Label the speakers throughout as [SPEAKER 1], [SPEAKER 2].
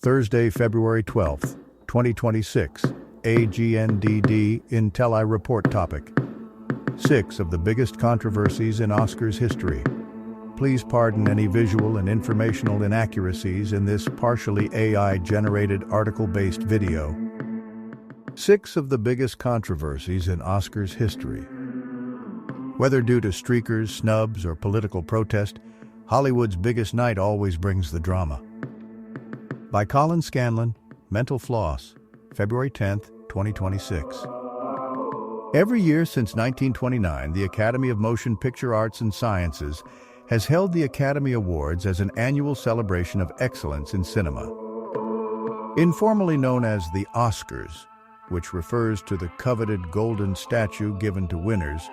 [SPEAKER 1] Thursday, February 12th, 2026. AGNDD intelliReport topic. 6 of the biggest controversies in Oscars history. Please pardon any visual and informational inaccuracies in this partially AI-generated article-based video. 6 of the biggest controversies in Oscars history. Whether due to streakers, snubs, or political protest, Hollywood's biggest night always brings the drama. By Colin Scanlon, Mental Floss, February 10th, 2026. Every year since 1929, the Academy of Motion Picture Arts and Sciences has held the Academy Awards as an annual celebration of excellence in cinema. Informally known as the Oscars, which refers to the coveted golden statue given to winners,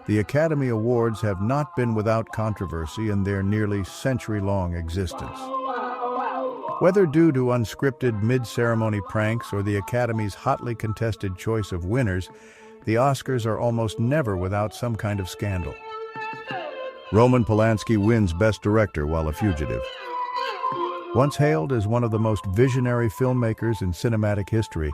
[SPEAKER 1] the Academy Awards have not been without controversy in their nearly century-long existence. Whether due to unscripted mid-ceremony pranks or the Academy's hotly contested choice of winners, the Oscars are almost never without some kind of scandal. Roman Polanski wins Best Director while a fugitive. Once hailed as one of the most visionary filmmakers in cinematic history,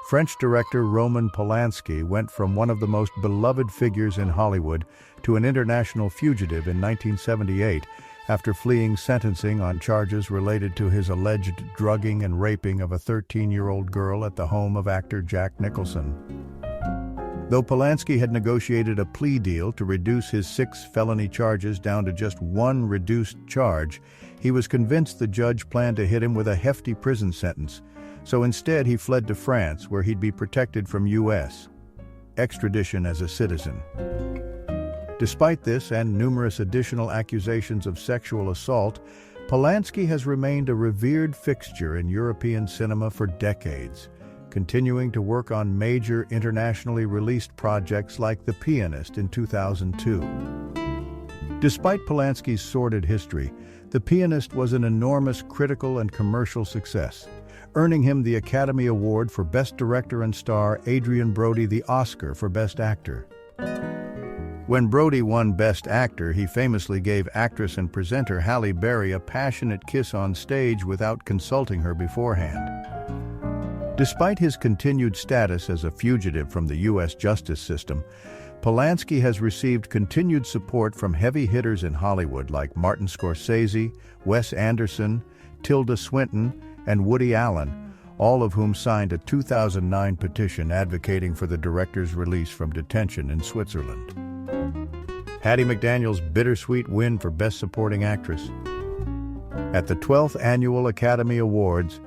[SPEAKER 1] French director Roman Polanski went from one of the most beloved figures in Hollywood to an international fugitive in 1978 after fleeing sentencing on charges related to his alleged drugging and raping of a 13-year-old girl at the home of actor Jack Nicholson. Though Polanski had negotiated a plea deal to reduce his 6 felony charges down to just 1 reduced charge, he was convinced the judge planned to hit him with a hefty prison sentence, so instead he fled to France, where he'd be protected from U.S. extradition as a citizen. Despite this and numerous additional accusations of sexual assault, Polanski has remained a revered fixture in European cinema for decades, continuing to work on major internationally released projects like The Pianist in 2002. Despite Polanski's sordid history, The Pianist was an enormous critical and commercial success, earning him the Academy Award for Best Director and star Adrien Brody the Oscar for Best Actor. When Brody won Best Actor, he famously gave actress and presenter Halle Berry a passionate kiss on stage without consulting her beforehand. Despite his continued status as a fugitive from the U.S. justice system, Polanski has received continued support from heavy hitters in Hollywood like Martin Scorsese, Wes Anderson, Tilda Swinton, and Woody Allen, all of whom signed a 2009 petition advocating for the director's release from detention in Switzerland. Hattie McDaniel's bittersweet win for Best Supporting Actress. At the 12th Annual Academy Awards,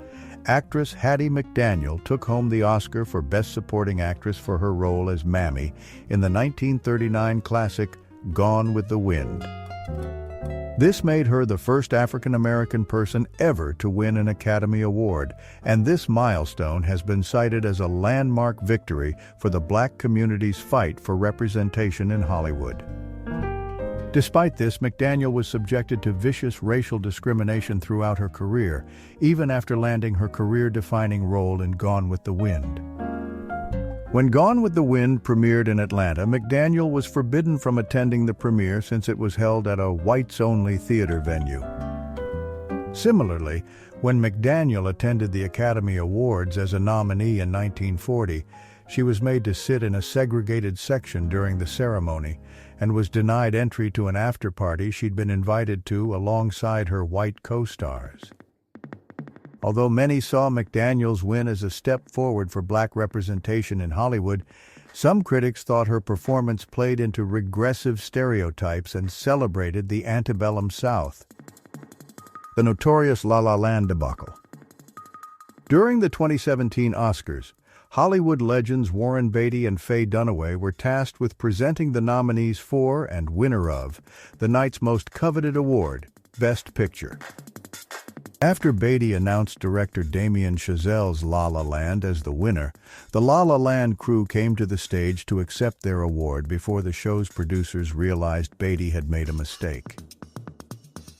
[SPEAKER 1] actress Hattie McDaniel took home the Oscar for Best Supporting Actress for her role as Mammy in the 1939 classic Gone with the Wind. This made her the first African-American person ever to win an Academy Award, and this milestone has been cited as a landmark victory for the Black community's fight for representation in Hollywood. Despite this, McDaniel was subjected to vicious racial discrimination throughout her career, even after landing her career-defining role in Gone with the Wind. When Gone with the Wind premiered in Atlanta, McDaniel was forbidden from attending the premiere since it was held at a whites-only theater venue. Similarly, when McDaniel attended the Academy Awards as a nominee in 1940, she was made to sit in a segregated section during the ceremony and was denied entry to an after-party she'd been invited to alongside her white co-stars. Although many saw McDaniel's win as a step forward for Black representation in Hollywood, some critics thought her performance played into regressive stereotypes and celebrated the antebellum South. The notorious La La Land debacle. During the 2017 Oscars, Hollywood legends Warren Beatty and Faye Dunaway were tasked with presenting the nominees for and winner of the night's most coveted award, Best Picture. After Beatty announced director Damien Chazelle's La La Land as the winner, the La La Land crew came to the stage to accept their award before the show's producers realized Beatty had made a mistake.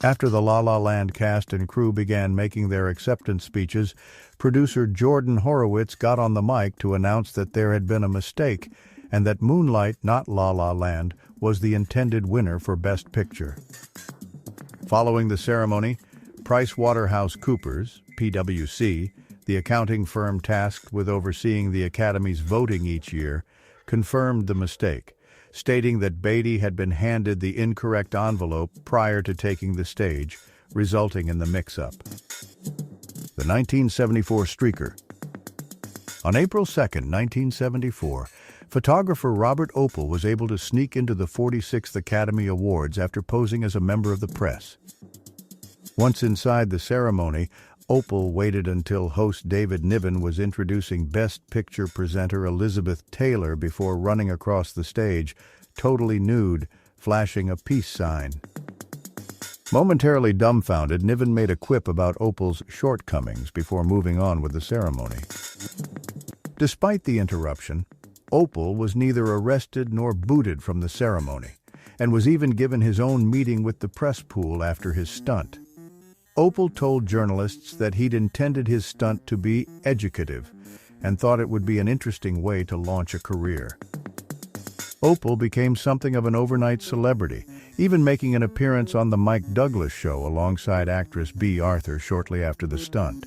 [SPEAKER 1] After the La La Land cast and crew began making their acceptance speeches, producer Jordan Horowitz got on the mic to announce that there had been a mistake and that Moonlight, not La La Land, was the intended winner for Best Picture. Following the ceremony, PricewaterhouseCoopers, PwC, the accounting firm tasked with overseeing the Academy's voting each year, confirmed the mistake, stating that Beatty had been handed the incorrect envelope prior to taking the stage, resulting in the mix-up. The 1974 Streaker. On April 2, 1974, photographer Robert Opel was able to sneak into the 46th Academy Awards after posing as a member of the press. Once inside the ceremony, Opel waited until host David Niven was introducing Best Picture presenter Elizabeth Taylor before running across the stage, totally nude, flashing a peace sign. Momentarily dumbfounded, Niven made a quip about Opel's shortcomings before moving on with the ceremony. Despite the interruption, Opel was neither arrested nor booted from the ceremony, and was even given his own meeting with the press pool after his stunt. Opel told journalists that he'd intended his stunt to be educative and thought it would be an interesting way to launch a career. Opel became something of an overnight celebrity, even making an appearance on The Mike Douglas Show alongside actress Bea Arthur shortly after the stunt.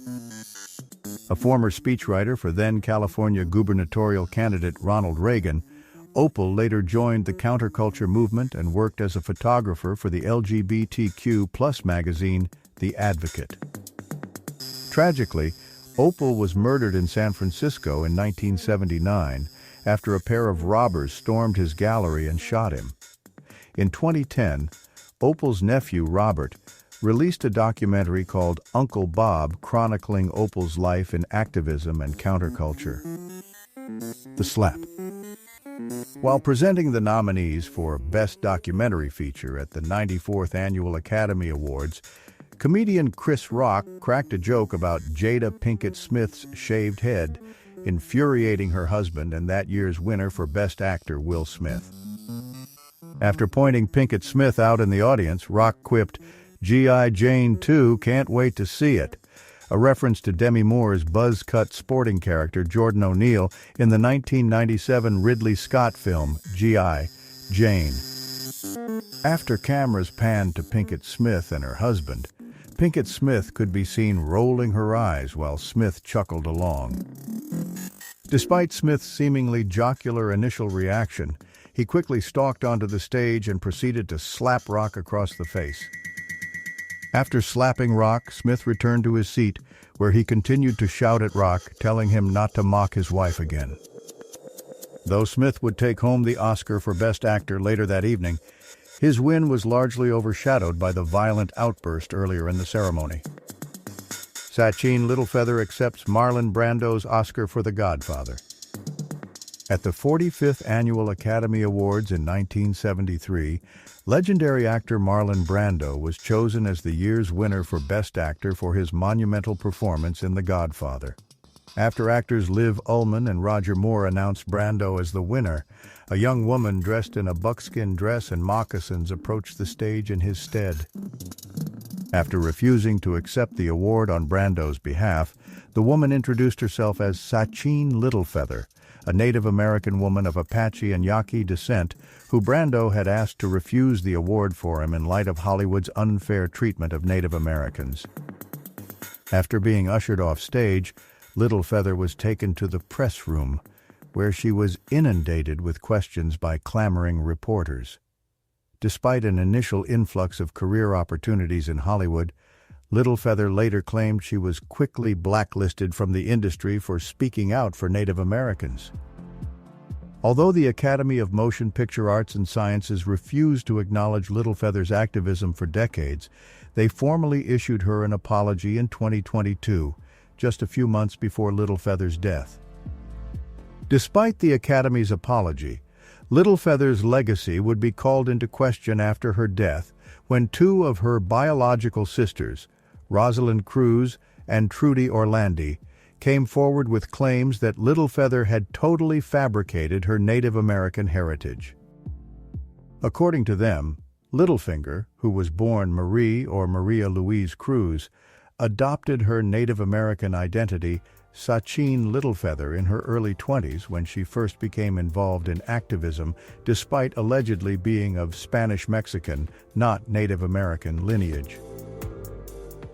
[SPEAKER 1] A former speechwriter for then-California gubernatorial candidate Ronald Reagan, Opel later joined the counterculture movement and worked as a photographer for the LGBTQ+ magazine, The Advocate. Tragically, Opel was murdered in San Francisco in 1979 after a pair of robbers stormed his gallery and shot him. In 2010, Opel's nephew, Robert, released a documentary called Uncle Bob, chronicling Opel's life in activism and counterculture. The Slap. While presenting the nominees for Best Documentary Feature at the 94th Annual Academy Awards, comedian Chris Rock cracked a joke about Jada Pinkett Smith's shaved head, infuriating her husband and that year's winner for Best Actor, Will Smith. After pointing Pinkett Smith out in the audience, Rock quipped, "G.I. Jane 2, can't wait to see it," a reference to Demi Moore's buzz-cut sporting character Jordan O'Neill in the 1997 Ridley Scott film G.I. Jane. After cameras panned to Pinkett Smith and her husband, Pinkett Smith could be seen rolling her eyes while Smith chuckled along. Despite Smith's seemingly jocular initial reaction, he quickly stalked onto the stage and proceeded to slap Rock across the face. After slapping Rock, Smith returned to his seat, where he continued to shout at Rock, telling him not to mock his wife again. Though Smith would take home the Oscar for Best Actor later that evening, his win was largely overshadowed by the violent outburst earlier in the ceremony. Sachin Littlefeather accepts Marlon Brando's Oscar for The Godfather. At the 45th Annual Academy Awards in 1973, legendary actor Marlon Brando was chosen as the year's winner for Best Actor for his monumental performance in The Godfather. After actors Liv Ullmann and Roger Moore announced Brando as the winner, a young woman dressed in a buckskin dress and moccasins approached the stage in his stead. After refusing to accept the award on Brando's behalf, the woman introduced herself as Sachin Littlefeather, a Native American woman of Apache and Yaqui descent who Brando had asked to refuse the award for him in light of Hollywood's unfair treatment of Native Americans. After being ushered off stage, Littlefeather was taken to the press room, where she was inundated with questions by clamoring reporters. Despite an initial influx of career opportunities in Hollywood, Littlefeather later claimed she was quickly blacklisted from the industry for speaking out for Native Americans. Although the Academy of Motion Picture Arts and Sciences refused to acknowledge Littlefeather's activism for decades, they formally issued her an apology in 2022, just a few months before Littlefeather's death. Despite the Academy's apology, Littlefeather's legacy would be called into question after her death when two of her biological sisters, Rosalind Cruz and Trudy Orlandi, came forward with claims that Littlefeather had totally fabricated her Native American heritage. According to them, Littlefinger, who was born Marie or Maria Louise Cruz, adopted her Native American identity, Sachin Littlefeather, in her early 20s when she first became involved in activism, despite allegedly being of Spanish-Mexican, not Native American lineage.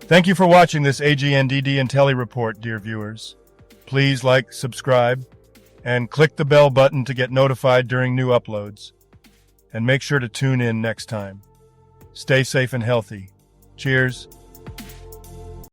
[SPEAKER 2] Thank you for watching this AGNDD intelliReport, dear viewers. Please like, subscribe, and click the bell button to get notified during new uploads. And make sure to tune in next time. Stay safe and healthy. Cheers.